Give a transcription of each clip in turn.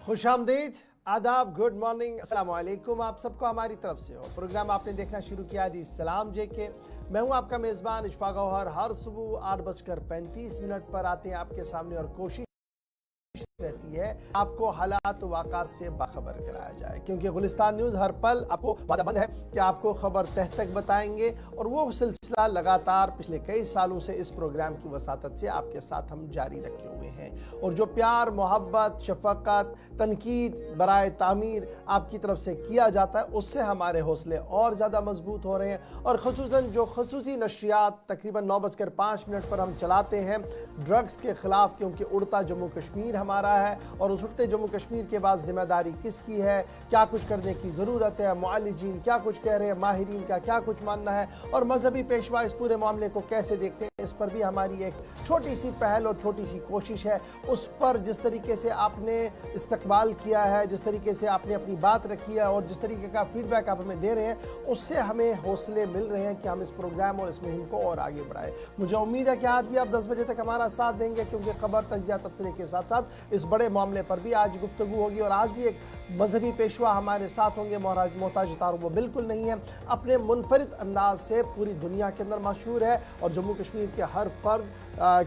खुशामदीद, आदाब, good morning, अस्सलाम वालेकुम। आप सबको हमारी तरफ से हो। प्रोग्राम आपने देखना शुरू किया जी सलाम जे के। मैं हूं आपका मेज़बान इशफाक गौहर। हर सुबह 8:35 पर आते हैं आपके सामने और कोशिश रहती है आपको हालात वाक़ात से बाखबर कराया जाए, क्योंकि गुलिस्तान न्यूज़ हर पल आपको वादाबंद है कि आपको खबर तह तक बताएंगे और वो सिलसिला लगातार पिछले कई सालों से इस प्रोग्राम की वसातत से आपके साथ हम जारी रखे हुए हैं। और जो प्यार, मोहब्बत, शफकत, तनकीद बराए तामीर आपकी तरफ से किया जाता है, उससे हमारे हौसले और ज़्यादा मजबूत हो रहे हैं। और ख़ुसूसन जो खसूसी नशरियात तकरीबन 9:05 पर हम चलाते हैं ड्रग्स के ख़िलाफ़, क्योंकि उड़ता जम्मू कश्मीर हमारा है और उस उठते जम्मू कश्मीर के बाद जिम्मेदारी किसकी है, क्या कुछ करने की ज़रूरत है, मुआलिजीन क्या कुछ कह रहे हैं, माहिरीन का क्या कुछ मानना है और मजहबी पेशवा इस पूरे मामले को कैसे देखते हैं, इस पर भी हमारी एक छोटी सी पहल और छोटी सी कोशिश है। उस पर जिस तरीके से आपने इस्तकबाल किया है, जिस तरीके से आपने अपनी बात रखी है और जिस तरीके का फीडबैक आप हमें दे रहे हैं, उससे हमें हौसले मिल रहे हैं कि हम इस प्रोग्राम और इस मुहिम को और आगे बढ़ाएं। मुझे उम्मीद है कि आज भी आप 10 बजे तक हमारा साथ देंगे, क्योंकि खबर, तजिया, तबसरे के साथ साथ इस बड़े मामले पर भी आज गुफ्तगू होगी। और आज भी एक मजहबी पेशवा हमारे साथ होंगे। मोहताज तार वो बिल्कुल नहीं है, अपने मुनफरिद अंदाज से पूरी दुनिया के अंदर मशहूर है और जम्मू कश्मीर के हर फर्द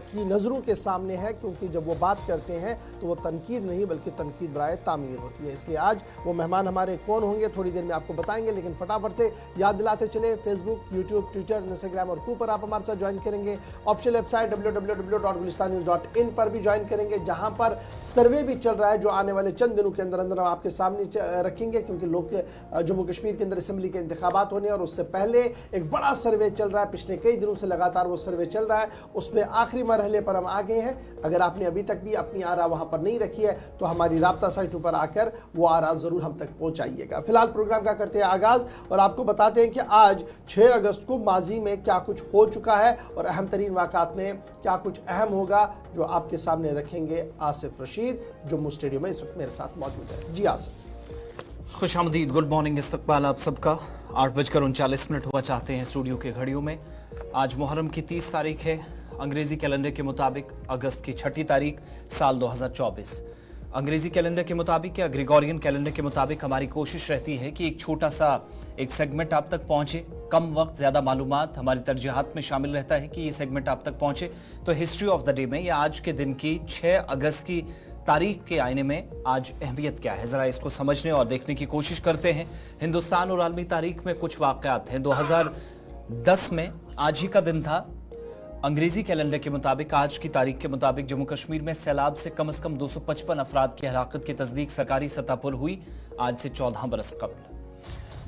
की नज़रों के सामने है, क्योंकि जब वो बात करते हैं तो वो तनकीद नहीं बल्कि तनकीद बराए तामीर होती है। इसलिए आज वो मेहमान हमारे कौन होंगे थोड़ी देर में आपको बताएंगे, लेकिन फटाफट से याद दिलाते चले, फेसबुक, यूट्यूब, ट्विटर, इंस्टाग्राम और पर आप हमारे साथ ज्वाइन करेंगे। ऑफिशियल वेबसाइट www.gulistannews.in पर भी ज्वाइन करेंगे, जहां पर सर्वे भी चल रहा है जो आने वाले चंद दिनों के अंदर अंदर हम आपके सामने रखेंगे, क्योंकि लोग जम्मू कश्मीर के अंदर असेंबली के इंतखाबात होने और उससे पहले एक बड़ा सर्वे चल रहा है। पिछले कई दिनों से लगातार वो सर्वे चल रहा है, उसमें आखिरी मरहले पर हम आ गए हैं। अगर आपने अभी तक भी अपनी आरा वहां पर नहीं रखी है तो हमारी राब्ता साइटों पर आकर वो आरा जरूर हम तक पहुंचाइएगा। फिलहाल प्रोग्राम का करते हैं आगाज और आपको बताते हैं कि आज 6 अगस्त को माजी में क्या कुछ हो चुका है और अहम तरीन वाक़ात में क्या कुछ अहम होगा, जो आपके सामने रखेंगे आसिफ रशीद जम्मू स्टेडियम में इस वक्त मेरे साथ मौजूद है। जी आसिफ। खुशामदीद, गुड मॉर्निंग, इस्तकबाल आप सबका। 8:39 हुआ चाहते हैं स्टूडियो के घड़ियों में। आज मुहर्रम की 30 तारीख है, अंग्रेज़ी कैलेंडर के मुताबिक अगस्त की 6 तारीख साल 2024। अंग्रेज़ी कैलेंडर के मुताबिक या ग्रेगोरियन कैलेंडर के मुताबिक हमारी कोशिश रहती है कि एक छोटा सा एक सेगमेंट आप तक पहुंचे। कम वक्त ज़्यादा मालूमात हमारी तरजीहात में शामिल रहता है कि ये सेगमेंट आप तक पहुंचे। तो हिस्ट्री ऑफ द डे में या आज के दिन की 6 अगस्त की तारीख के आईने में आज अहमियत क्या है, ज़रा इसको समझने और देखने की कोशिश करते हैं। हिंदुस्तान और आलमी तारीख में कुछ वाक़यात हैं। 2010 में आज ही का दिन था। अंग्रेजी कैलेंडर के मुताबिक आज की तारीख के मुताबिक जम्मू कश्मीर में सैलाब से कम 255 अफराद की हलाकत की तस्दीक सरकारी सतह पर हुई, आज से 14 बरस कबल।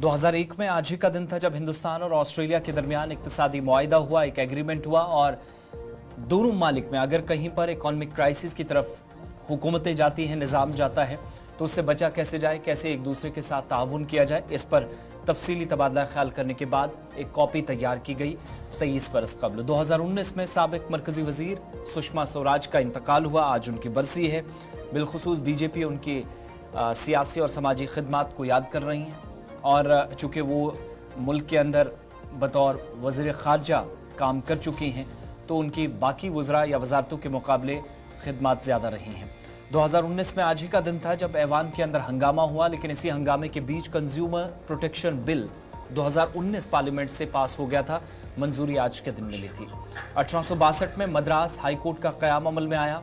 2001 में आज ही का दिन था जब हिंदुस्तान और ऑस्ट्रेलिया के दरमियान इक्तिसादी मुआहिदा हुआ, एक एग्रीमेंट हुआ और दोनों ममालिक में अगर कहीं पर इकॉनमिक क्राइसिस की तरफ हुकूमतें जाती हैं, निज़ाम जाता है, तो उससे बचा कैसे जाए, कैसे एक दूसरे के साथ ताउन किया जाए, इस पर तफसीली तबादला ख्याल करने के बाद एक कॉपी तैयार की गई 23 बरस कबल। 2019 में साबिक मरकजी वजीर सुषमा स्वराज का इंतकाल हुआ, आज उनकी बरसी है। बिलखुसूस बीजेपी उनकी सियासी और समाजी खिदमात को याद कर रही हैं और चूँकि वो मुल्क के अंदर बतौर वज़ीर ख़ारजा काम कर चुकी हैं तो उनकी बाकी वज़रा या वजारतों के मुकाबले खिदमात ज़्यादा रही हैं। 2019 में आज ही का दिन था जब ऐवान के अंदर हंगामा हुआ, लेकिन इसी हंगामे के बीच कंज्यूमर प्रोटेक्शन बिल 2019 पार्लियामेंट से पास हो गया था, मंजूरी आज के दिन मिली थी। 1862 में मद्रास हाई कोर्ट का क़याम अमल में आया।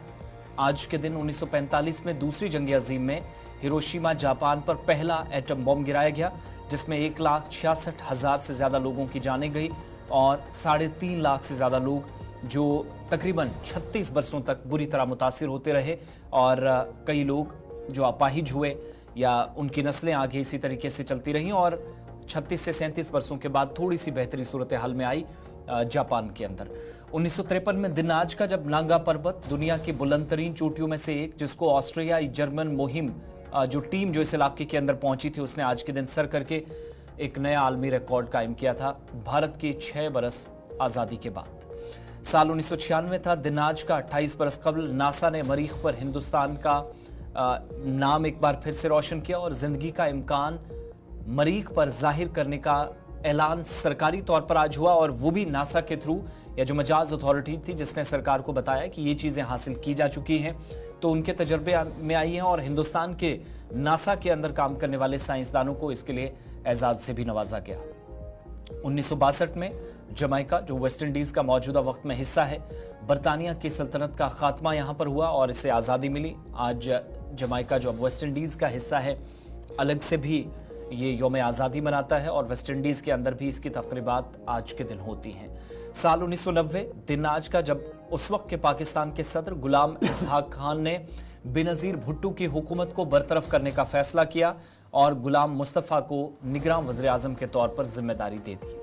आज के दिन 1945 में दूसरी जंग अज़ीम में हिरोशिमा जापान पर पहला एटम बम गिराया गया, जिसमें 1,66,000 से ज़्यादा लोगों की जानें गई और 3.5 लाख से ज़्यादा लोग जो तकरीबन 36 बरसों तक बुरी तरह मुतासिर होते रहे और कई लोग जो अपाहिज हुए या उनकी नस्लें आगे इसी तरीके से चलती रहीं और 36 से 37 बरसों के बाद थोड़ी सी बेहतरी सूरत हाल में आई जापान के अंदर। 1953 में दिन आज का जब नांगा पर्वत दुनिया की बुलंद तरीन चोटियों में से एक, जिसको ऑस्ट्रेलियाई जर्मन मुहिम जो टीम जो इस इलाके के अंदर पहुंची थी उसने आज के दिन सर करके एक नया आलमी रिकॉर्ड कायम किया था, भारत की 6 बरस आज़ादी के बाद। साल 1996 था, दिन आज का 28 बरस कबल नासा ने मरीख पर हिंदुस्तान का नाम एक बार फिर से रोशन किया और जिंदगी का इम्कान मरीख पर जाहिर करने का ऐलान सरकारी तौर पर आज हुआ और वो भी नासा के थ्रू या जो मजाज अथॉरिटी थी जिसने सरकार को बताया कि ये चीज़ें हासिल की जा चुकी हैं। तो उनके तजर्बे में आई हैं और हिंदुस्तान के नासा के अंदर काम करने वाले साइंसदानों को इसके लिए एजाज से भी नवाजा गया। 1962 में जमाइका, जो वेस्ट इंडीज का मौजूदा वक्त में हिस्सा है, बरतानिया की सल्तनत का खात्मा यहां पर हुआ और इसे आज़ादी मिली। आज जमाइका, जो अब वेस्ट इंडीज का हिस्सा है, अलग से भी ये यौम आज़ादी मनाता है और वेस्ट इंडीज के अंदर भी इसकी तकरीबात आज के दिन होती हैं। साल 1990 दिन आज का, जब उस वक्त के पाकिस्तान के सदर गुलाम इसहाक खान ने बेनज़ीर भुट्टो की हुकूमत को बरतरफ करने का फैसला किया और गुलाम मुस्तफ़ा को निगरान वज़ीर आज़म के तौर पर जिम्मेदारी दे दी।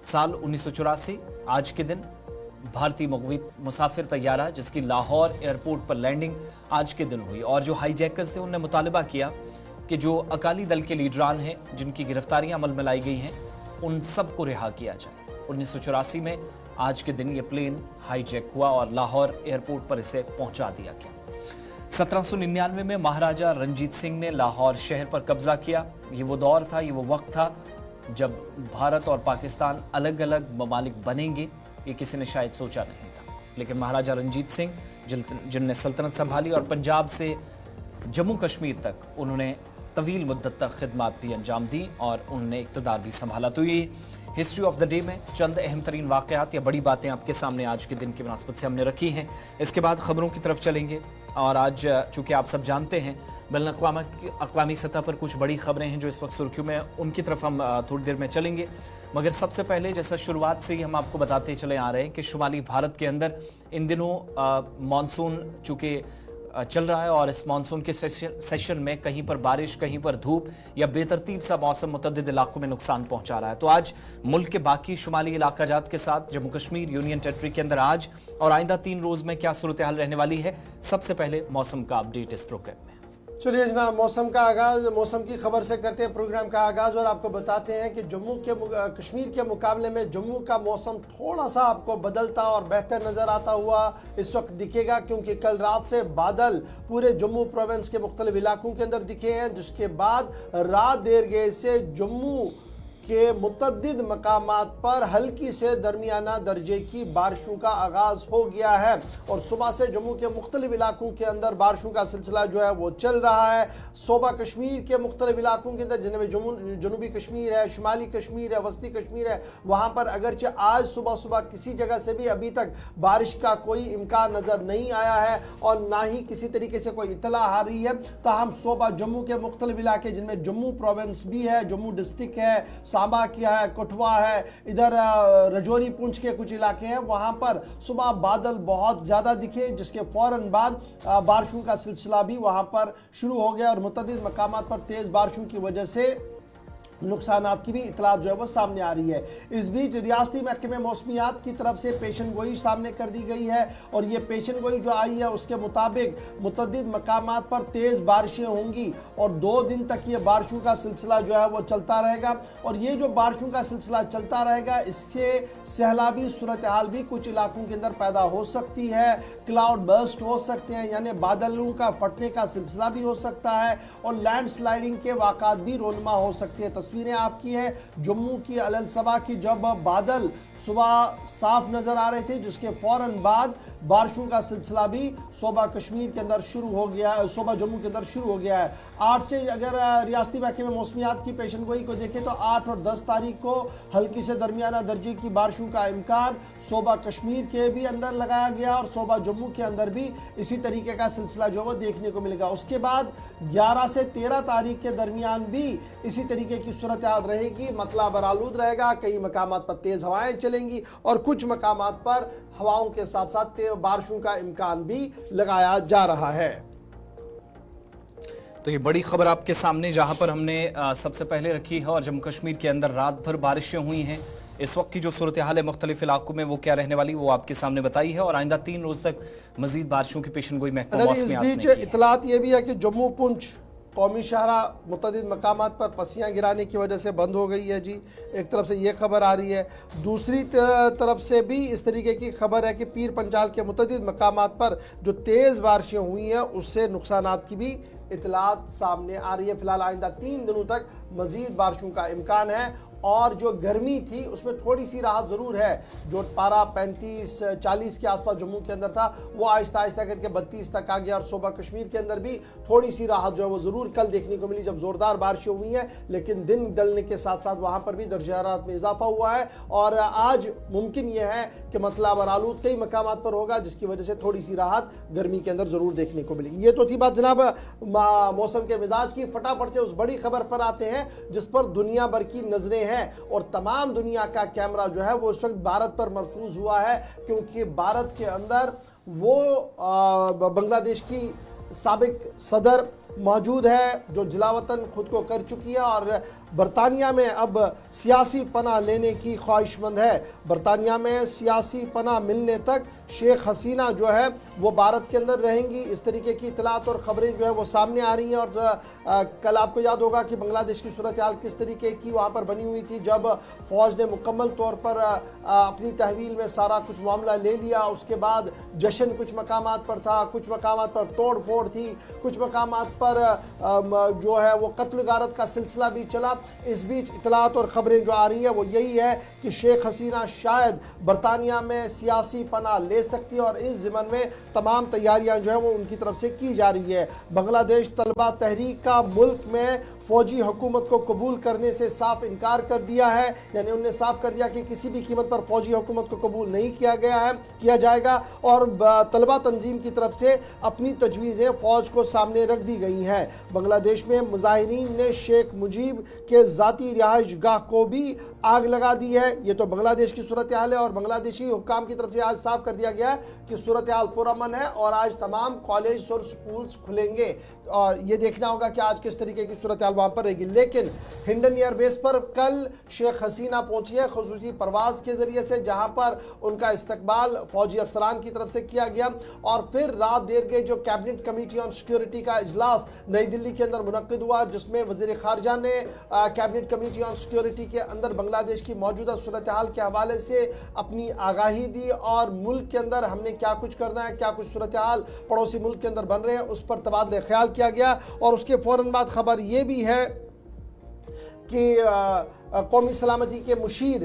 साल 1984 आज के दिन भारतीय मुसाफिर तैयारा, जिसकी लाहौर एयरपोर्ट पर लैंडिंग आज के दिन हुई, और जो हाईजैकर्स थे उन्होंने मुतालबा किया कि जो अकाली दल के लीडरान हैं, जिनकी गिरफ्तारियां अमल में लाई गई हैं, उन सबको रिहा किया जाए। 1984 में आज के दिन ये प्लेन हाईजैक हुआ और लाहौर एयरपोर्ट पर इसे पहुंचा दिया गया। 1799 में महाराजा रंजीत सिंह ने लाहौर शहर पर कब्जा किया। ये वो दौर था, ये वो वक्त था जब भारत और पाकिस्तान अलग अलग ममालिक बनेंगे, ये किसी ने शायद सोचा नहीं था। लेकिन महाराजा रंजीत सिंह, जिनने सल्तनत संभाली और पंजाब से जम्मू कश्मीर तक उन्होंने तवील मुद्दत तक खिदमत भी अंजाम दी और उन्होंने इक़्तिदार भी संभाला। तो ये हिस्ट्री ऑफ द डे में चंद अहम तरीन वाक़यात या बड़ी बातें आपके सामने आज के दिन की मुनासबत से हमने रखी हैं। इसके बाद ख़बरों की तरफ चलेंगे और आज चूँकि आप सब जानते हैं बैनुल-अक़वामी सतह पर कुछ बड़ी खबरें हैं जो इस वक्त सुर्खियों में, उनकी तरफ हम थोड़ी देर में चलेंगे। मगर सबसे पहले, जैसा शुरुआत से ही हम आपको बताते चले आ रहे हैं कि शुमाली भारत के अंदर इन दिनों मानसून चूँकि चल रहा है और इस मानसून के सेशन में कहीं पर बारिश, कहीं पर धूप या बेतरतीब सा मौसम मुतअद्दिद इलाकों में नुकसान पहुंचा रहा है। तो आज मुल्क के बाकी शुमाली इलाका जात के साथ जम्मू कश्मीर यूनियन टेरिटरी के अंदर आज और आइंदा 3 रोज में क्या सूरत हाल रहने वाली है, सबसे पहले मौसम का अपडेट इस प्रोग्राम में। चलिए जनाब, मौसम का आगाज़, मौसम की खबर से करते हैं प्रोग्राम का आगाज़ और आपको बताते हैं कि कश्मीर के मुकाबले में जम्मू का मौसम थोड़ा सा आपको बदलता और बेहतर नज़र आता हुआ इस वक्त दिखेगा, क्योंकि कल रात से बादल पूरे जम्मू प्रोविंस के मुख्तलिफ इलाकों के अंदर दिखे हैं, जिसके बाद रात देर गए से जम्मू के मुतअद्दिद मकामात पर हल्की से दरमियाना दर्जे की बारिशों का आगाज़ हो गया है और सुबह से जम्मू के मुख्तलिफ इलाकों के अंदर बारिशों का सिलसिला जो है वो चल रहा है। सूबा कश्मीर के मुख्तलिफ इलाकों के अंदर, जिनमें जनूबी कश्मीर है, शुमाली कश्मीर है, वस्ती कश्मीर है, वहाँ पर अगरचे आज सुबह सुबह किसी जगह से भी अभी तक बारिश का कोई इम्कान नज़र नहीं आया है और ना ही किसी तरीके से कोई इतला आ रही है। ताहम सूबा जम्मू के मुख्तलिफ इलाके, जिनमें जम्मू प्रोविंस भी है, जम्मू डिस्ट्रिक्ट है, सांबा किया है, कठुआ है, इधर रजौरी पुंछ के कुछ इलाके हैं, वहां पर सुबह बादल बहुत ज्यादा दिखे, जिसके फौरन बाद बारिशों का सिलसिला भी वहां पर शुरू हो गया और मुतअद्दिद मकामात पर तेज बारिशों की वजह से नुकसानात की भी इतला जो है वो सामने आ रही है। इस बीच रियासती महकमे मौसमियात की तरफ से पेशन गोई सामने कर दी गई है और ये पेशन गोई जो आई है उसके मुताबिक मुतअद्दिद मकामात पर तेज़ बारिशें होंगी और 2 दिन तक ये बारिशों का सिलसिला जो है वो चलता रहेगा और ये जो बारिशों का सिलसिला चलता रहेगा, इससे सैलाबी सूरत हाल भी कुछ इलाकों के अंदर पैदा हो सकती है, क्लाउड बर्स्ट हो सकते हैं, यानी बादलों का फटने का सिलसिला भी हो सकता है और लैंड स्लाइडिंग के वाक़ात भी रोनमा हो सकते हैं। तस्वीरें आपकी है जम्मू की अल सबा की, जब बादल सुबह साफ नजर आ रहे थे, जिसके फौरन बाद बारिशों का सिलसिला भी सूबा कश्मीर के अंदर शुरू हो गया है, सूबा जम्मू के अंदर शुरू हो गया है। 8 से अगर रियासती महकमे में मौसमियात की पेशन गोई को देखें तो 8 और 10 तारीख को हल्की से दरमियाना दर्जे की बारिशों का इम्कान सूबा कश्मीर के भी अंदर लगाया गया और सूबा जम्मू के अंदर भी इसी तरीके का सिलसिला जो वो देखने को मिलेगा। उसके बाद 11 से 13 तारीख के दरमियान भी इसी तरीके की सूरत हाल रहेगी, मतला बरालूद रहेगा, कई मकामात पर तेज हवाएं चलेंगी और कुछ मकामात पर हवाओं के साथ साथ बारिशों का इम्कान भी लगाया जा रहा है। तो ये बड़ी खबर आपके सामने, जहां पर हमने सबसे पहले रखी है और जम्मू कश्मीर के अंदर रात भर बारिशें हुई हैं। इस वक्त की जो सूरत हाल है मुख्तलिफ इलाकों में वो क्या रहने वाली वो आपके सामने बताई है और आइंदा 3 रोज तक मजीद बारिशों की पेशन गोई महकमा मौसमियात ने की है। इतलात ये भी है कि जम्मू पुंछ कौमी शाहरा मुतअद्दिद मकामात पर पसियाँ गिराने की वजह से बंद हो गई है जी, एक तरफ से ये खबर आ रही है। दूसरी तरफ से भी इस तरीके की खबर है कि पीर पंजाल के मुतअद्दिद मकामात पर जो तेज़ बारिशें हुई हैं उससे नुकसानात की भी इतलात सामने आ रही है। फिलहाल आइंदा 3 दिनों तक मज़ीद बारिशों का इम्कान है और जो गर्मी थी उसमें थोड़ी सी राहत ज़रूर है। जो पारा 35-40 के आसपास जम्मू के अंदर था वो आहिस्ता आहिस्ता करके 32 तक आ गया, और सूबा कश्मीर के अंदर भी थोड़ी सी राहत जो है वो ज़रूर कल देखने को मिली जब ज़ोरदार बारिशें हुई हैं। लेकिन दिन ढलने के साथ साथ वहाँ पर भी दर्जा हरारत में इजाफा हुआ है, और आज मुमकिन यह है कि मतलब और आलूद कई मकामात पर होगा, जिसकी वजह से थोड़ी सी राहत गर्मी के अंदर ज़रूर देखने को मिली। ये तो थी बात जनाब मौसम के मिजाज की। फटाफट से उस बड़ी खबर पर आते हैं जिस पर दुनिया भर की नजरें हैं, और तमाम दुनिया का कैमरा जो है वो इस वक्त भारत पर मरकूज हुआ है, क्योंकि भारत के अंदर वो बांग्लादेश की साबिक सदर मौजूद है जो जिलावतन खुद को कर चुकी है और बरतानिया में अब सियासी पनाह लेने की ख्वाहिशमंद है। बरतानिया में सियासी पनाह मिलने तक शेख हसीना जो है वो भारत के अंदर रहेंगी, इस तरीके की इतलात और ख़बरें जो है वो सामने आ रही हैं। और कल आपको याद होगा कि बांग्लादेश की सूरत हाल किस तरीके की वहाँ पर बनी हुई थी, जब फ़ौज ने मुकम्मल तौर पर अपनी तहवील में सारा कुछ मामला ले लिया। उसके बाद जश्न कुछ मकामात पर था, कुछ मकामात पर तोड़ फोड़ थी, कुछ मकामात पर जो है वो कत्ल गारत का सिलसिला भी चला। इस बीच इतलात और ख़बरें जो आ रही है वो यही है कि शेख हसीना शायद बरतानिया में सियासी पनाह ले सकती है, और इस ज़िमन में तमाम तैयारियां जो है वो उनकी तरफ से की जा रही है। बांग्लादेश तलबा तहरीक का मुल्क में फ़ौजी हुकूमत को कबूल करने से साफ इनकार कर दिया है, यानी उन्होंने साफ कर दिया कि किसी भी कीमत पर फ़ौजी हुकूमत को कबूल नहीं किया जाएगा, और तलबा तंजीम की तरफ से अपनी तजवीज़ें फ़ौज को सामने रख दी गई हैं। बांग्लादेश में मुजाहिरीन ने शेख मुजीब के ज़ाती रिहाइश गाह को भी आग लगा दी है। ये तो बांग्लादेश की सूरत हाल है, और बांग्लादेशी हुक्काम की तरफ से आज साफ कर दिया गया कि सूरत हाल पुरअमन है और आज तमाम कॉलेज और स्कूल्स खुलेंगे, और ये देखना होगा कि आज किस तरीके की सूरत हाल वहाँ पर रहेगी। लेकिन हिंडन एयरबेस पर कल शेख हसीना पहुंची है खुसूसी परवाज के जरिए से, जहाँ पर उनका इस्तकबाल फौजी अफसरान की तरफ से किया गया, और फिर रात देर गई जो कैबिनेट कमेटी ऑन सिक्योरिटी का इजलास नई दिल्ली के अंदर मुनक्किद हुआ, जिसमें वज़ीर ख़ारजा ने कैबिनेट कमेटी ऑन सिक्योरिटी के अंदर बांग्लादेश की मौजूदा सूरत हाल के हवाले से अपनी आगाही दी, और मुल्क के अंदर हमने क्या कुछ करना है, क्या कुछ सूरत हाल पड़ोसी मुल्क के अंदर बन रहे हैं, उस पर तबादला ख्याल किया गया। और उसके फ़ौरन बाद खबर ये भी है कि कौमी सलामती के मुशीर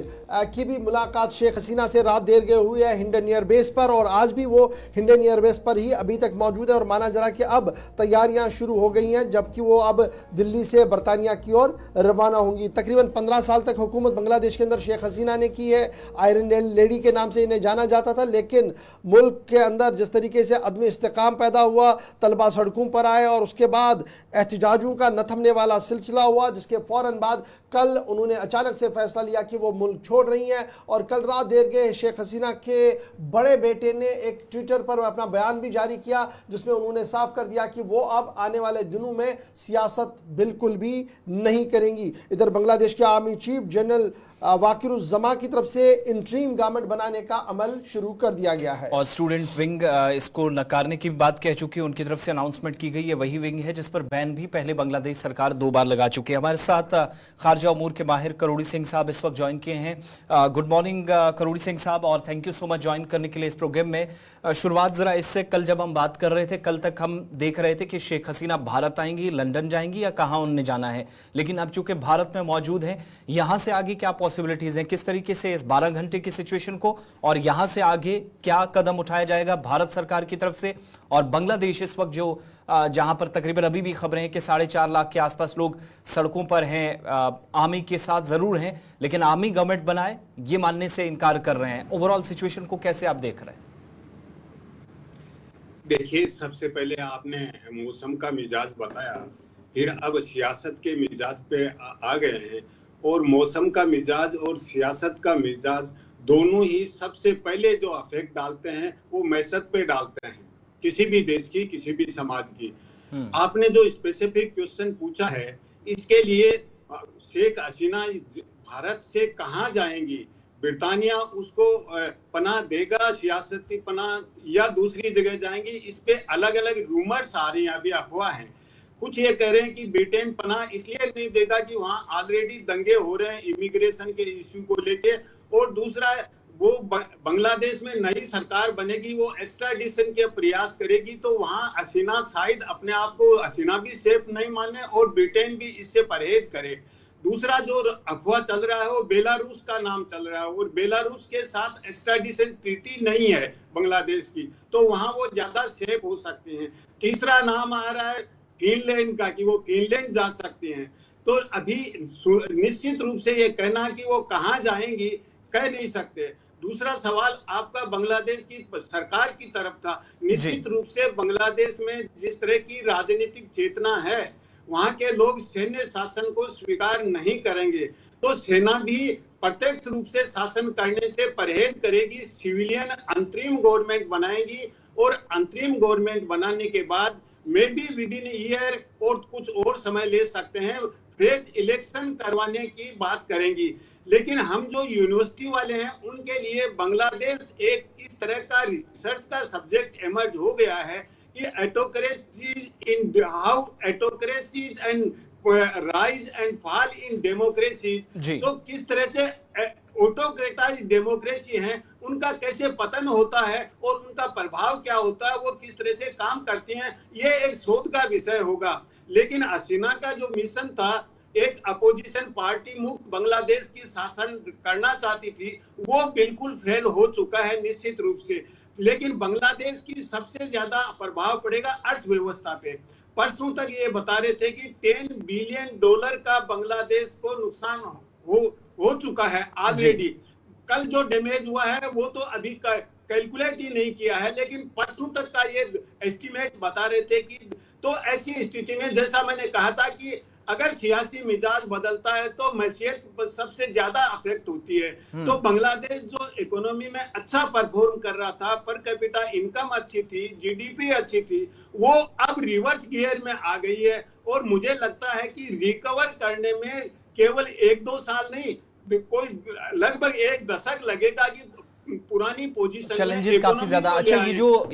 की भी मुलाकात शेख हसीना से रात देर गए हुई है हिंडन एयरबेस पर, और आज भी वो हिंडन एयरबेस पर ही अभी तक मौजूद है, और माना जा रहा कि अब तैयारियां शुरू हो गई हैं, जबकि वो अब दिल्ली से बरतानिया की ओर रवाना होंगी। तकरीबन 15 साल तक हुकूमत बांग्लादेश के अंदर शेख हसीना ने की है। आयरन लेडी के नाम से इन्हें जाना जाता था, लेकिन मुल्क के अंदर जिस तरीके से अदम इस्तेकाम पैदा हुआ, तलबा सड़कों पर आए, और उसके बाद एहतजाजों का न थमने वाला सिलसिला हुआ, जिसके फ़ौरन बाद कल उन्होंने अचानक से फैसला लिया कि वो मुल्क छोड़ रही हैं। और कल रात देर गए शेख हसीना के बड़े बेटे ने एक ट्विटर पर अपना बयान भी जारी किया, जिसमें उन्होंने साफ कर दिया कि वो अब आने वाले दिनों में सियासत बिल्कुल भी नहीं करेंगी। इधर बांग्लादेश के आर्मी चीफ जनरल वाकिरुज़्ज़मा की तरफ से इंटरीम गवर्नमेंट बनाने का अमल शुरू कर दिया गया है, और स्टूडेंट विंग इसको नकारने की बात कह चुकी है। उनकी तरफ से अनाउंसमेंट की गई है, वही विंग है जिस पर बैन भी पहले बांग्लादेश सरकार 2 बार लगा चुकी है। हमारे साथ खारजा उमूर के माहिर करोड़ी सिंह साहब इस वक्त ज्वाइन किए हैं। गुड मॉर्निंग करोड़ी सिंह साहब, और thank you so much join करने के लिए इस प्रोग्राम में। शुरुआत जरा इससे, कल जब हम बात कर रहे थे, कल तक हम देख रहे थे कि शेख हसीना भारत आएंगी, लंदन जाएंगी, या कहाँ उन्हें जाना है, लेकिन अब चूंकि भारत में मौजूद हैं, यहाँ से आगे क्या पॉसिबिलिटीज हैं, किस तरीके से इस 12 घंटे की सिचुएशन को, और यहाँ से आगे क्या कदम उठाया जाएगा भारत सरकार की तरफ से। और बांग्लादेश इस वक्त जो जहां पर तकरीबन अभी भी खबरें हैं कि 4.5 लाख के आसपास लोग सड़कों पर हैं, आर्मी के साथ जरूर हैं, लेकिन आर्मी गवर्नमेंट बनाए ये मानने से इनकार कर रहे हैं। ओवरऑल सिचुएशन को कैसे आप देख रहे हैं? देखिए, सबसे पहले आपने मौसम का मिजाज बताया, फिर अब सियासत के मिजाज पे आ गए हैं, और मौसम का मिजाज और सियासत का मिजाज दोनों ही सबसे पहले जो अफेक्ट डालते हैं वो मैशत पे डालते हैं, किसी भी देश की, किसी भी समाज की। आपने जो स्पेसिफिक क्वेश्चन पूछा है, इसके लिए शेख हसीना भारत से कहाँ जाएंगी, ब्रिटानिया उसको पनाह देगा, सियासती पनाह, या दूसरी जगह जाएंगी, इस पे अलग अलग रूमर्स आ रही हैं, अभी अफवाह हैं। कुछ ये कह रहे हैं कि ब्रिटेन पनाह इसलिए नहीं देगा कि वहां ऑलरेडी दंगे हो रहे हैं इमिग्रेशन के इश्यू को लेके, और दूसरा वो बांग्लादेश में नई सरकार बनेगी, वो एक्स्ट्राडिशन के प्रयास करेगी, तो वहां हसीना शायद अपने आप को हसीना भी सेफ नहीं माने और ब्रिटेन भी इससे परहेज करे। दूसरा जो अफवाह चल रहा है वो बेलारूस का नाम चल रहा है, और बेलारूस के साथ एक्स्ट्राडिशन ट्रीटी नहीं है बांग्लादेश की, तो वहां वो ज्यादा सेफ हो सकते हैं। तीसरा नाम आ रहा है फिनलैंड का, कि वो फिनलैंड जा सकते हैं। तो अभी निश्चित रूप से ये कहना कि वो कहाँ जाएंगी कह नहीं सकते। दूसरा सवाल आपका बांग्लादेश की सरकार की तरफ था। निश्चित रूप से बांग्लादेश में जिस तरह की राजनीतिक चेतना है, वहां के लोग सैन्य शासन को स्वीकार नहीं करेंगे, तो सेना भी प्रत्यक्ष रूप से शासन करने से परहेज करेगी, सिविलियन अंतरिम गवर्नमेंट बनाएगी, और अंतरिम गवर्नमेंट बनाने के बाद may be with in year और कुछ और समय ले सकते हैं, फ्रेश इलेक्शन करवाने की बात करेंगी। लेकिन हम जो यूनिवर्सिटी वाले हैं उनके लिए बांग्लादेश एक इस तरह का रिसर्च का सब्जेक्ट इमर्ज हो गया है कि autocracies in how autocracies and rise and fall in democracy, तो किस तरह से ऑटोक्रेटाइज डेमोक्रेसी है उनका कैसे पतन होता है और उनका प्रभाव क्या होता है, वो किस तरह से काम करती हैं, ये एक शोध का विषय होगा। लेकिन हसीना का जो मिशन था, एक अपोजिशन पार्टी मुक्त बांग्लादेश की शासन करना चाहती थी, वो बिल्कुल फेल हो चुका है निश्चित रूप से। लेकिन बांग्लादेश की सबसे ज्यादा प्रभाव पड़ेगा अर्थव्यवस्था पे। परसों तक ये बता रहे थे कि $10 बिलियन का बांग्लादेश को नुकसान हो चुका है ऑलरेडी। कल जो डैमेज हुआ है वो तो अभी कैलकुलेट ही नहीं किया है, लेकिन परसों तक का ये एस्टिमेट बता रहे थे कि, तो ऐसी स्थिति में जैसा मैंने कहा था कि अगर सियासी मिजाज बदलता है तो मैसियत सबसे ज्यादा अफेक्ट होती है। तो बांग्लादेश जो इकोनॉमी में अच्छा परफॉर्म कर रहा था, पर कैपिटा इनकम अच्छी थी, जीडीपी अच्छी थी, वो अब रिवर्स गियर में आ गई है। और मुझे लगता है कि रिकवर करने में केवल 1-2 साल नहीं, कोई लगभग 1 दशक लगेगा कि पुरानी पोजीशन चैलेंजेस काफी ज्यादा। अच्छा,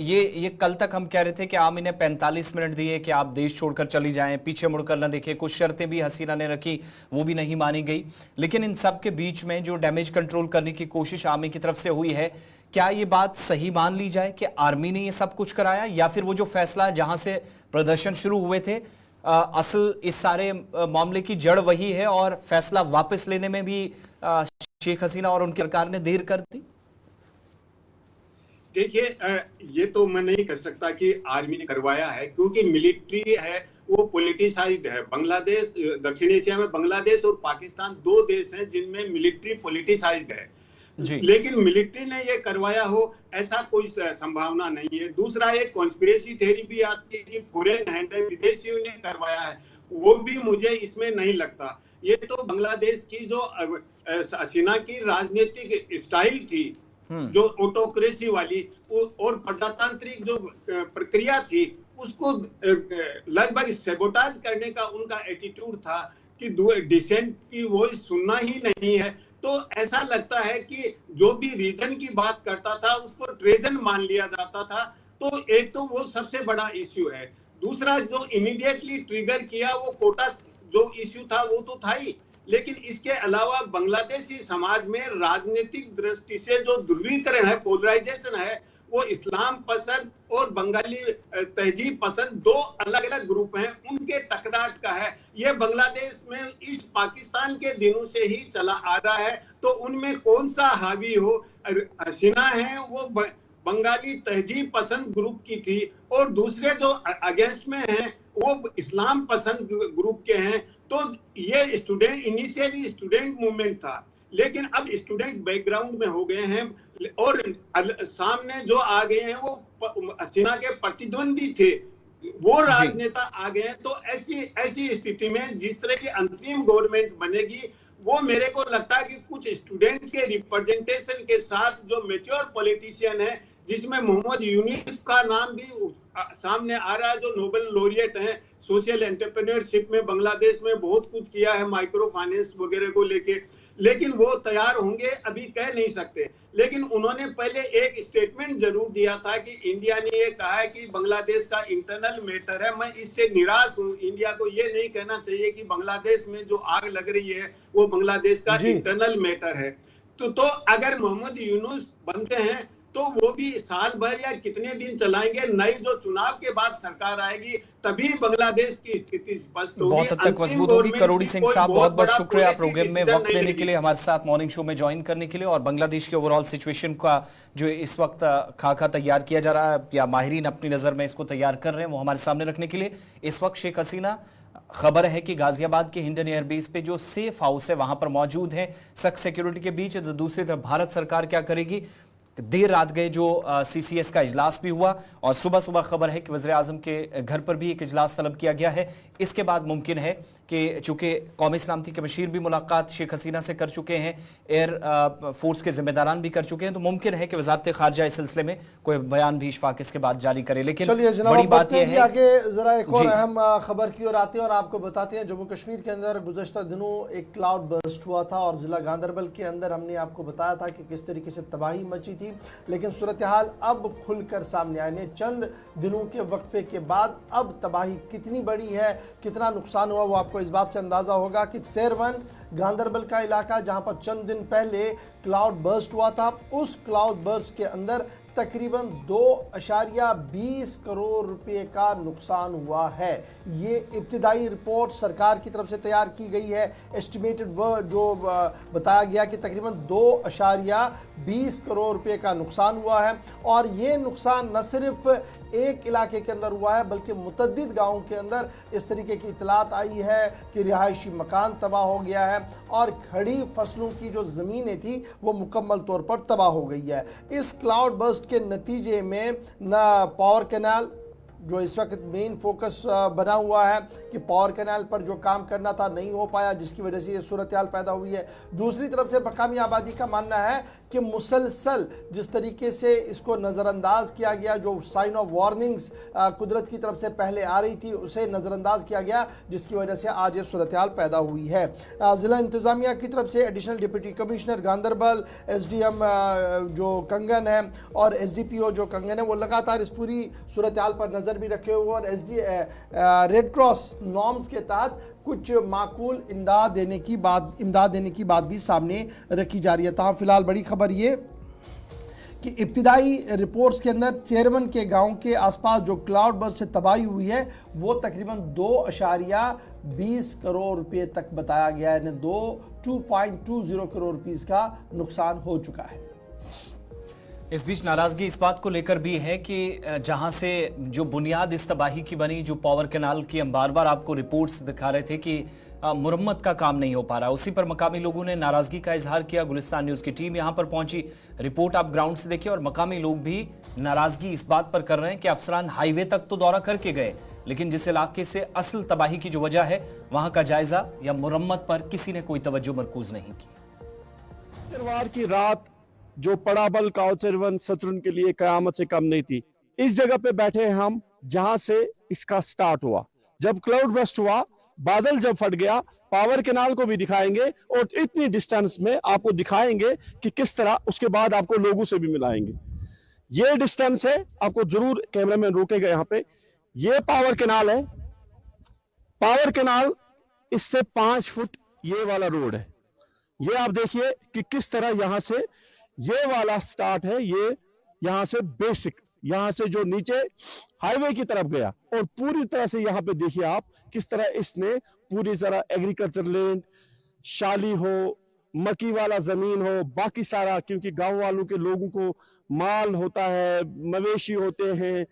ये कल तक हम कह रहे थे कि आप इन्हें 45 मिनट दिए कि आप देश छोड़कर चली जाएं, पीछे मुड़कर न देखें, कुछ शर्तें भी हसीना ने रखी, वो भी नहीं मानी गई। लेकिन इन सब के बीच में जो डैमेज कंट्रोल करने की कोशिश आर्मी की तरफ से हुई है, क्या ये बात सही मान ली जाए कि आर्मी ने ये सब कुछ कराया, या फिर वो जो फैसला जहां से प्रदर्शन शुरू हुए थे, असल इस सारे मामले की जड़ वही है और फैसला वापस लेने में भी शेख हसीना और उनकी सरकार ने देर कर दी? देखिए, ये तो मैं नहीं कह सकता कि आर्मी ने करवाया है, क्योंकि मिलिट्री है वो पॉलिटिसाइज्ड है। बांग्लादेश, दक्षिण एशिया में बांग्लादेश और पाकिस्तान 2 देश हैं जिनमें मिलिट्री पॉलिटिसाइज्ड है। लेकिन मिलिट्री ने ये करवाया हो ऐसा कोई संभावना नहीं है। दूसरा, एक कॉन्स्पिरेसी थ्योरी भी आती है कि फॉरेन हैंड है, विदेशियों ने करवाया है, वो भी मुझे इसमें नहीं लगता। ये तो बांग्लादेश की जो हसीना की राजनीतिक स्टाइल थी, जो ऑटोक्रेसी वाली और प्रजातांत्रिक जो प्रक्रिया थी, उसको लगभग सैबोटाज करने का उनका एटीट्यूड था कि डिसेंट की वॉइस सुनना ही नहीं है। तो ऐसा लगता है कि जो भी रीजन की बात करता था उसको ट्रेजन मान लिया जाता था। तो एक तो वो सबसे बड़ा इश्यू है। दूसरा, जो इमीडिएटली ट्रिगर किया वो कोटा जो इश्यू था वो तो था ही, लेकिन इसके अलावा बांग्लादेशी समाज में राजनीतिक दृष्टि से जो ध्रुवीकरण है, पोलराइजेशन है, वो इस्लाम पसंद और बंगाली तहजीब पसंद 2 अलग अलग ग्रुप हैं, उनके टकराट का है। ये बांग्लादेश में ईस्ट पाकिस्तान के दिनों से ही चला आ रहा है। तो उनमें कौन सा हावी हो, हसीना है वो बंगाली तहजीब पसंद ग्रुप की थी, और दूसरे जो अगेंस्ट में हैं वो इस्लाम पसंद ग्रुप के हैं। तो ये स्टूडेंट, इनिशियली स्टूडेंट मूवमेंट था, लेकिन अब स्टूडेंट बैकग्राउंड में हो गए हैं और सामने जो आ गए हैं वो हसीना के प्रतिद्वंदी थे, वो राजनेता आ गए हैं। तो ऐसी स्थिति में जिस तरह की अंतरिम गवर्नमेंट बनेगी, वो मेरे को लगता है कि कुछ स्टूडेंट्स के रिप्रेजेंटेशन के साथ जो मैच्योर पॉलिटिशियन है, जिसमें मोहम्मद यूनिस का नाम भी सामने आ रहा है, जो नोबेल लॉरिएट हैं, सोशल एंटरप्रेन्योरशिप में बांग्लादेश में बहुत कुछ किया है, माइक्रो फाइनेंस वगैरह को लेके, लेकिन वो तैयार होंगे अभी कह नहीं सकते। लेकिन उन्होंने पहले एक स्टेटमेंट जरूर दिया था कि इंडिया ने ये कहा है कि बांग्लादेश का इंटरनल मैटर है। मैं इससे निराश हूँ। इंडिया को ये नहीं कहना चाहिए कि बांग्लादेश में जो आग लग रही है वो बांग्लादेश का इंटरनल मैटर है। तो अगर मोहम्मद यूनुस बनते हैं तो वो भी साल भर या कितने दिन चलाएंगे। नई जो चुनाव के बाद सरकार आएगी तभी बांग्लादेश की स्थिति स्पष्ट होगी। बहुत हद तक मजबूत होगी। करोड़ी सिंह साहब, बहुत बहुत शुक्रिया प्रोग्राम में वक्त देने के लिए, हमारे साथ मॉर्निंग शो में ज्वाइन करने के लिए, और बांग्लादेश के ओवरऑल सिचुएशन का जो इस वक्त खाका तैयार किया जा रहा है या माहिरीन अपनी नजर में इसको तैयार कर रहे हैं वो हमारे सामने रखने के लिए। इस वक्त शेख हसीना, खबर है कि गाजियाबाद के हिंडन एयरबेस पे जो सेफ हाउस है वहां पर मौजूद है सख्त सिक्योरिटी के बीच। तो दूसरी तरफ भारत सरकार क्या करेगी? देर रात गए जो सीसीएस का इजलास भी हुआ, और सुबह सुबह खबर है कि वज़ीर आज़म के घर पर भी एक इजलास तलब किया गया है। इसके बाद मुमकिन है कि चूंकि कौमी सलामती के मशीर भी मुलाकात शेख हसीना से कर चुके हैं, एयर फोर्स के जिम्मेदारान भी कर चुके हैं, तो मुमकिन है कि वजारत खारजा इस सिलसिले में कोई बयान भी इशफाक इसके बाद जारी करे। लेकिन बड़ी बात यह है, आगे जरा एक और अहम खबर की ओर आते हैं और आपको बताते हैं जम्मू कश्मीर के अंदर गुज़श्ता दिनों एक क्लाउड बर्स्ट हुआ था और जिला गांधरबल के अंदर हमने आपको बताया था कि किस तरीके से तबाही मची थी। लेकिन सूरत हाल अब खुलकर सामने आए, चंद दिनों के वक्फे के बाद अब तबाही कितनी बड़ी है, कितना नुकसान हुआ, वो आपको इस बात से अंदाज़ा होगा कि चेरवन गांधरबल का इलाका जहां पर चंद दिन पहले क्लाउड बर्स्ट हुआ था, उस क्लाउड बर्स्ट के अंदर तकरीबन 2.20 करोड़ रुपए का नुकसान हुआ है। ये इब्तिदाई रिपोर्ट सरकार की तरफ से तैयार की गई है। एस्टिमेटेड जो बताया गया कि तकरीबन 2.20 करोड़ रुपए का नुकसान हुआ है, और ये नुकसान न सिर्फ एक इलाके के अंदर हुआ है बल्कि मुतद्दिद गाँवों के अंदर इस तरीके की इतलात आई है कि रिहायशी मकान तबाह हो गया है और खड़ी फसलों की जो ज़मीनें थी वो मुकम्मल तौर पर तबाह हो गई है। इस क्लाउड बर्स्ट के नतीजे में न पावर कैनाल जो इस वक्त मेन फोकस बना हुआ है कि पावर कैनाल पर जो काम करना था नहीं हो पाया, जिसकी वजह से ये सूरत हाल पैदा हुई है। दूसरी तरफ से मकामी आबादी का मानना है कि मुसलसल जिस तरीके से इसको नज़रअंदाज किया गया, जो साइन ऑफ वार्निंग्स कुदरत की तरफ से पहले आ रही थी उसे नज़रअंदाज किया गया, जिसकी वजह से आज ये सूरत हाल पैदा हुई है। ज़िला इंतज़ामिया की तरफ से additional deputy commissioner Ganderbal, SDM जो कंगन है और SDPO जो कंगन है वो लगातार इस पूरी सूरत हाल पर नज़र भी रखे हुए और रेड क्रॉस नॉर्म्स के तहत कुछ माकूल इमदाद देने की बात भी सामने रखी जा रही है। तमाम फिलहाल बड़ी खबर ये कि इब्तिदाई रिपोर्ट्स के अंदर चेरवन के गांव के आसपास जो क्लाउड बर्स्ट से तबाही हुई है वो तकरीबन 2.20 करोड़ रुपए तक बताया गया है, यानी 2.20 करोड़ रुपीस का नुकसान हो चुका है। इस बीच नाराजगी इस बात को लेकर भी है कि जहां से जो बुनियाद इस तबाही की बनी, जो पावर कैनाल की हम बार बार आपको रिपोर्ट्स दिखा रहे थे कि मुरम्मत का काम नहीं हो पा रहा, उसी पर मकामी लोगों ने नाराजगी का इजहार किया। गुलिस्तान न्यूज़ की टीम यहां पर पहुंची, रिपोर्ट आप ग्राउंड से देखिए, और मकामी लोग भी नाराजगी इस बात पर कर रहे हैं कि अफसरान हाईवे तक तो दौरा करके गए, लेकिन जिस इलाके से असल तबाही की जो वजह है वहां का जायजा या मुरम्मत पर किसी ने कोई तवज्जो मरकूज नहीं की। शुक्रवार की रात जो पड़ाबल काउचरवन सतरुन के लिए कयामत से कम नहीं थी। इस जगह पे बैठे हैं हम जहां से इसका स्टार्ट हुआ। जब क्लाउड बर्स्ट हुआ, बादल जब फट गया, पावर कैनाल को भी दिखाएंगे और इतनी डिस्टेंस में आपको दिखाएंगे कि किस तरह, उसके बाद आपको लोगों से भी मिलाएंगे। ये डिस्टेंस है, आपको जरूर कैमरामैन रोकेगा यहाँ पे। ये पावर कैनाल है, पावर कैनाल इससे 5 फुट ये वाला रोड है। ये आप देखिए कि किस तरह यहां से ये वाला स्टार्ट है, ये यहां से बेसिक, यहां से जो नीचे हाईवे की तरफ गया, और पूरी तरह से यहां पे देखिए आप किस तरह इसने पूरी तरह एग्रीकल्चर लैंड, शाली हो, मक्की वाला जमीन हो, बाकी सारा, क्योंकि गांव वालों के लोगों को माल होता है, मवेशी होते हैं,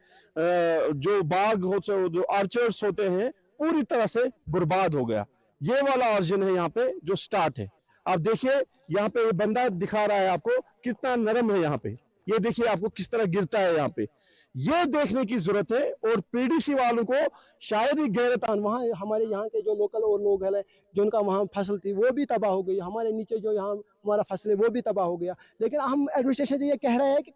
जो बाग होते, जो आर्चर्स होते हैं, पूरी तरह से बर्बाद हो गया। ये वाला ऑरिजिन है यहाँ पे जो स्टार्ट है। आप देखिए यहाँ पे ये बंदा दिखा रहा है आपको कितना नरम है यहाँ पे, ये देखिए आपको किस तरह गिरता है यहाँ पे। ये देखने की जरूरत है, और PDC वालों को शायद ही गैरतान, वहाँ हमारे यहाँ के जो लोकल और लोग हैं जिनका वहाँ फसल थी वो भी तबाह हो गई, हमारे नीचे जो यहाँ हमारा फसल है वो भी तबाह हो गया। लेकिन हम एडमिनिस्ट्रेशन ये कह रहे हैं कि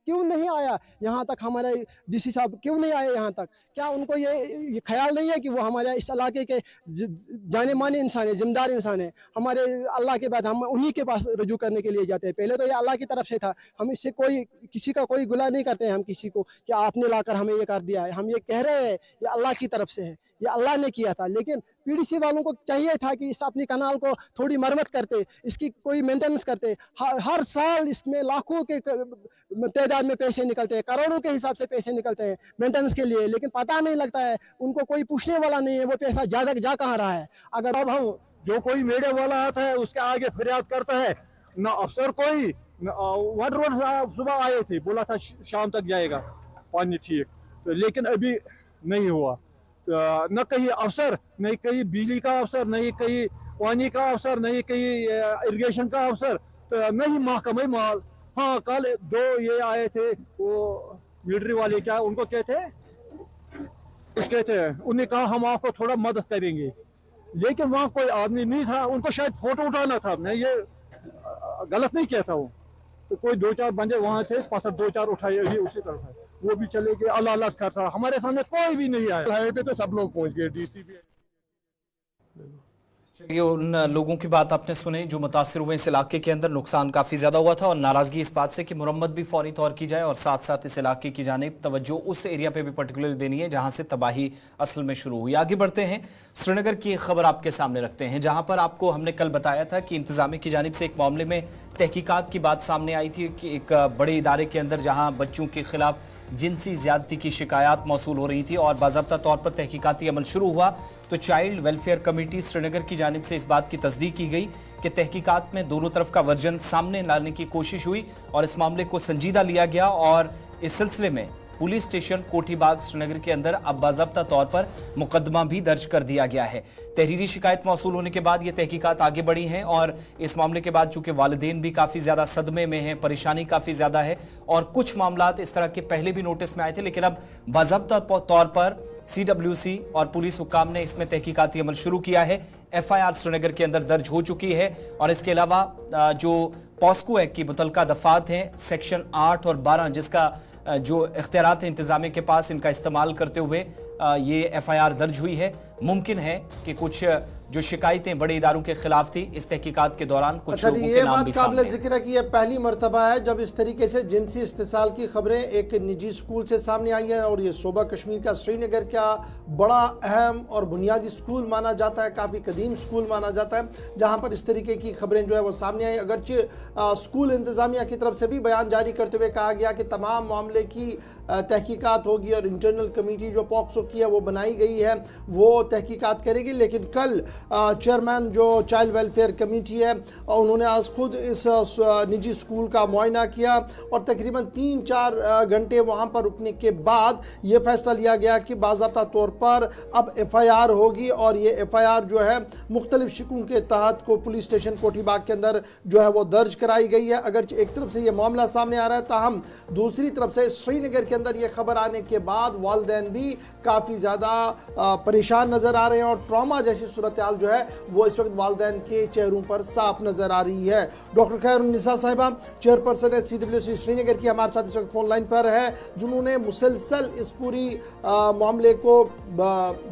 क्यों नहीं आया यहाँ तक, हमारे DC साहब क्यों नहीं आए यहाँ तक? क्या उनको ये ख्याल नहीं है कि वो हमारे इस इलाके के जाने माने इंसान है, जिम्मेदार इंसान है? हमारे अल्लाह के बाद हम उन्हीं के पास रजू करने के लिए जाते हैं। पहले तो ये अल्लाह की तरफ से था, हम इससे किसी का कोई गुनाह नहीं करते हैं हम किसी को कि आपने लाकर हमें ये कर दिया है। हम ये कह रहे हैं ये अल्लाह की तरफ से है, ये अल्लाह ने किया था। लेकिन पीडीसी वालों को चाहिए था कि इस अपनी कनाल को थोड़ी मरम्मत करते, इसकी कोई मेंटेनेंस करते। हर साल इसमें लाखों के तादाद में पैसे निकलते हैं, करोड़ों के हिसाब से पैसे निकलते हैं मेंटेनेंस के लिए, लेकिन पता नहीं लगता है, उनको कोई पूछने वाला नहीं है वो पैसा जा कहाँ रहा है। अगर अब हम जो कोई मीडिया वाला आता है उसके आगे फरियाद करता है, ना अफसर कोई वाटर रोड साहब सुबह आए थे, बोला था शाम तक जाएगा पानी ठीक, तो लेकिन अभी नहीं हुआ। न कहीं अफसर, नहीं कहीं बिजली का अफसर, नहीं कहीं पानी का अफसर, नहीं कहीं इरिगेशन का अफसर, तो नहीं महकमा माल। हाँ, कल दो ये आए थे, वो मिलिट्री वाले, क्या उनको कहते हैं, उन्हें कहा हम आपको थोड़ा मदद करेंगे, लेकिन वहाँ कोई आदमी नहीं था, उनको शायद फोटो उठाना था। मैं ये गलत नहीं किया था वो, तो कोई 2-4 बंदे वहाँ थे, पत्थर 2-4 उठाए, अभी उसी तरफ है, वो भी चले गए। अल्लाह अल्लाह करता, हमारे सामने कोई भी नहीं आया। हाईवे पे तो सब लोग पहुँच गए, डीसी भी। चलिए, उन लोगों की बात आपने सुनी जो मुतासिर हुए इस इलाके के अंदर, नुकसान काफ़ी ज़्यादा हुआ था और नाराज़गी इस बात से कि मुरम्मत भी फौरी तौर की जाए और साथ साथ इस इलाके की जानिब तवज्जो उस एरिया पे भी पर्टिकुलर देनी है जहां से तबाही असल में शुरू हुई। आगे बढ़ते हैं, श्रीनगर की एक खबर आपके सामने रखते हैं, जहां पर आपको हमने कल बताया था कि इंतजामिया की जानिब से एक मामले में तहकीकात की बात सामने आई थी कि एक बड़े इदारे के अंदर जहाँ बच्चों के खिलाफ जिनसी ज्यादती की शिकायत मौसूल हो रही थी और बाज़ाब्ता तौर पर तहकीकाती अमल शुरू हुआ, तो चाइल्ड वेलफेयर कमेटी श्रीनगर की जानिब से इस बात की तस्दीक की गई कि तहकीकात में दोनों तरफ का वर्जन सामने लाने की कोशिश हुई और इस मामले को संजीदा लिया गया और इस सिलसिले में पुलिस स्टेशन कोठीबाग श्रीनगर के अंदर अब बाज़ाब्ता तौर पर मुकदमा भी दर्ज कर दिया गया है। तहरीरी शिकायत मौसूल होने के बाद ये तहकीकात आगे बढ़ी हैं और इस मामले के बाद चूंकि वालिदैन भी काफ़ी ज़्यादा सदमे में हैं, परेशानी काफ़ी ज़्यादा है और कुछ मामलात इस तरह के पहले भी नोटिस में आए थे, लेकिन अब बाज़ाब्ता तौर पर CWC और पुलिस हुक्काम ने इसमें तहकीकाती अमल शुरू किया है। FIR श्रीनगर के अंदर दर्ज हो चुकी है और इसके अलावा जो पॉस्को एक्ट की मुतलका दफात हैं सेक्शन 8 और 12 जिसका जो इख्तियारात हैं इंतजामिया के पास, इनका इस्तेमाल करते हुए ये FIR दर्ज हुई है। मुमकिन है कि कुछ जो शिकायतें बड़े इदारों के खिलाफ थी इस तहकीकात के दौरान कुछ लोगों के नाम भी सामने आए। काबिल जिक्र है कि यह पहली मरतबा है जब इस तरीके से जिनसी इस्तेसाल की खबरें एक निजी स्कूल से सामने आई हैं और ये सूबा कश्मीर का श्रीनगर का बड़ा अहम और बुनियादी स्कूल माना जाता है, काफ़ी कदीम स्कूल माना जाता है, जहाँ पर इस तरीके की खबरें जो है वो सामने आई। अगरचे स्कूल इंतज़ामिया की तरफ से भी बयान जारी करते हुए कहा गया कि तमाम मामले की तहकीकात होगी और इंटरनल कमेटी जो पॉक्सो की है वो बनाई गई है, वो तहकीकात करेगी। लेकिन कल चेयरमैन जो चाइल्ड वेलफेयर कमेटी है उन्होंने आज खुद इस निजी स्कूल का मुआयना किया और तकरीबन 3-4 घंटे वहाँ पर रुकने के बाद ये फैसला लिया गया कि बाज़ाब्ता तौर पर अब FIR होगी और ये FIR जो है मुख्तलिफ शिकों के तहत को पुलिस स्टेशन कोठीबाग के अंदर जो है वो दर्ज कराई गई है। अगर एक तरफ से ये मामला सामने आ रहा है, ताहम दूसरी तरफ से श्रीनगर के अंदर ये खबर आने के बाद वालिदैन भी काफ़ी ज़्यादा परेशान नज़र आ रहे हैं और ट्रॉमा जैसी सूरत हाल जो है वो इस वक्त वालिदैन के चेहरों पर साफ नज़र आ रही है। डॉक्टर खैरुन्निसा साहिबा चेयरपर्सन है CWC श्रीनगर की, हमारे साथ इस वक्त फोन लाइन पर है, जिन्होंने मुसलसल इस पूरी मामले को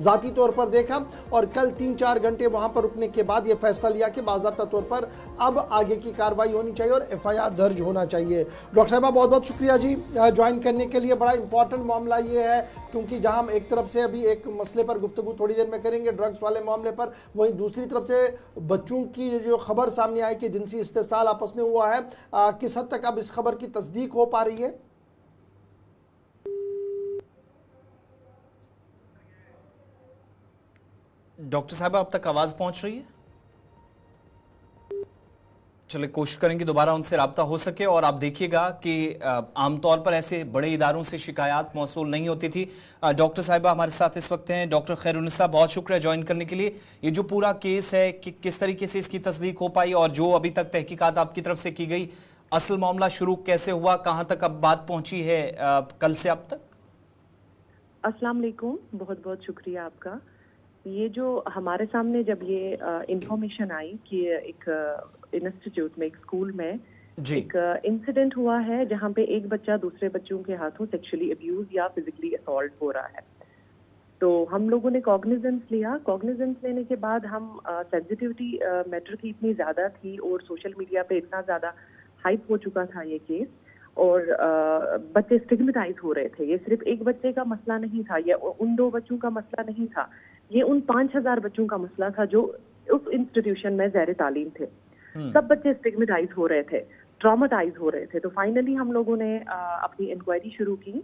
ज़ाती तौर पर देखा और कल 3-4 घंटे वहाँ पर रुकने के बाद ये फैसला लिया कि बाज़ाब्ता तौर पर अब आगे की कार्रवाई होनी चाहिए और FIR दर्ज होना चाहिए। डॉक्टर साहिबा बहुत बहुत शुक्रिया जी ज्वाइन करने के लिए। बड़ा इंपॉर्टेंट मामला ये है क्योंकि जहाँ हम एक तरफ से अभी एक मसले पर गुफ्तगू थोड़ी देर में करेंगे ड्रग्स वाले मामले पर, वहीं दूसरी तरफ से बच्चों की जो खबर सामने आई कि जिनसी इस्तेसाल आपस में हुआ है, किस हद तक अब इस खबर की तस्दीक हो पा रही है? डॉक्टर साहब अब तक आवाज पहुंच रही है? चलिए कोशिश करेंगे दोबारा उनसे रब्ता हो सके और आप देखिएगा कि आमतौर पर ऐसे बड़े इदारों से शिकायत मौसूल नहीं होती थी। डॉक्टर साहिबा हमारे साथ इस वक्त हैं। डॉक्टर खैरुन्निसा बहुत शुक्रिया ज्वाइन करने के लिए। ये जो पूरा केस है कि किस तरीके से इसकी तस्दीक हो पाई और जो अभी तक तहकीकात आपकी तरफ से की गई, असल मामला शुरू कैसे हुआ, कहाँ तक अब बात पहुंची है कल से अब तक? अस्सलाम वालेकुम, बहुत बहुत शुक्रिया आपका। ये जो हमारे सामने जब ये इंफॉर्मेशन आई कि एक इंस्टीट्यूट में, एक स्कूल में एक इंसिडेंट हुआ है जहाँ पे एक बच्चा दूसरे बच्चों के हाथों सेक्सुअली अब्यूज या फिजिकली असॉल्ट हो रहा है, तो हम लोगों ने कॉग्निजेंस लिया। कॉग्निजेंस लेने के बाद हम सेंसिटिविटी मैटर की इतनी ज़्यादा थी और सोशल मीडिया पे इतना ज़्यादा हाइप हो चुका था ये केस, और बच्चे स्टिग्मेटाइज हो रहे थे। ये सिर्फ एक बच्चे का मसला नहीं था, ये उन 2 बच्चों का मसला नहीं था, ये उन 5000 बच्चों का मसला था जो उस इंस्टीट्यूशन में ज़ैर तालीम थे। सब बच्चे स्टिग्मेटाइज हो रहे थे, ट्रॉमेटाइज हो रहे थे। तो फाइनली हम लोगों ने अपनी इंक्वायरी शुरू की।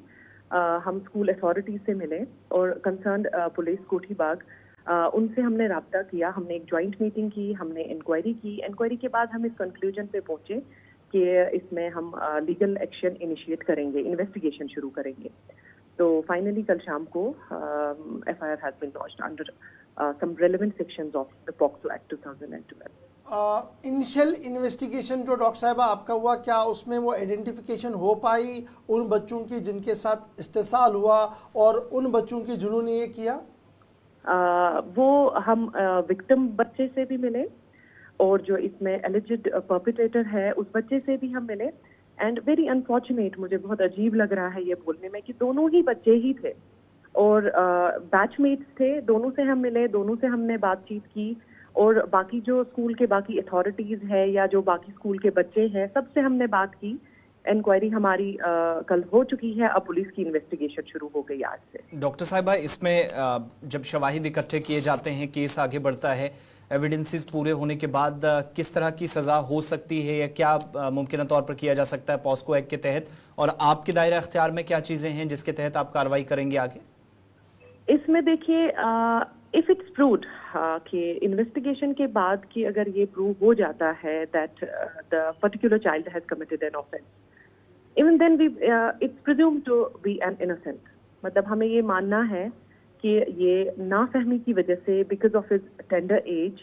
हम स्कूल अथॉरिटीज से मिले और कंसर्न पुलिस कोठीबाग, उनसे हमने राब्ता किया। हमने एक जॉइंट मीटिंग की, हमने इंक्वायरी की। इंक्वायरी के बाद हम इस कंक्लूजन पे पहुंचे कि इसमें हम लीगल एक्शन इनिशिएट करेंगे, इन्वेस्टिगेशन शुरू करेंगे। तो फाइनली कल शाम को FIR has been launched under some relevant sections of the POCSO act 2012। Initial investigation जो डॉक्टर साहिबा आपका हुआ, क्या उसमें वो आइडेंटिफिकेशन हो पाई उन बच्चों की जिनके साथ इस्तेसाल हुआ और उन बच्चों की जिन्होंने ये किया? वो हम विक्टिम बच्चे से भी मिले और जो इसमें एलिजिड परपिट्रेटर है उस बच्चे से भी हम मिले। एंड वेरी अनफॉर्चुनेट, मुझे बहुत अजीब लग रहा है ये बोलने में कि दोनों ही बच्चे ही थे और बैचमेट्स थे। दोनों से हम मिले, दोनों से हमने बातचीत की और बाकी जो स्कूल के बाकी अथॉरिटीज है या जो बाकी स्कूल के बच्चे हैं सबसे हमने बात की। इंक्वायरी हमारी कल हो चुकी है, अब पुलिस की इन्वेस्टिगेशन शुरू हो गई आज से। डॉक्टर साहिबा, इसमें जब शवाहिद इकट्ठे किए जाते हैं, केस आगे बढ़ता है, एविडेंसेस पूरे होने के बाद किस तरह की सज़ा हो सकती है या क्या मुमकिन तौर पर किया जा सकता है पॉस्को एक्ट के तहत, और आपके दायरा अख्तियार में क्या चीज़ें हैं जिसके तहत आप कार्रवाई करेंगे आगे? इसमें देखिए, इफ इट्स प्रूव्ड कि इन्वेस्टिगेशन के बाद कि अगर ये प्रूव हो जाता है that the particular child has committed an offence, even then we it's presumed to be an innocent. मतलब हमें ये मानना है कि ये नाफहमी की वजह से, because of his tender as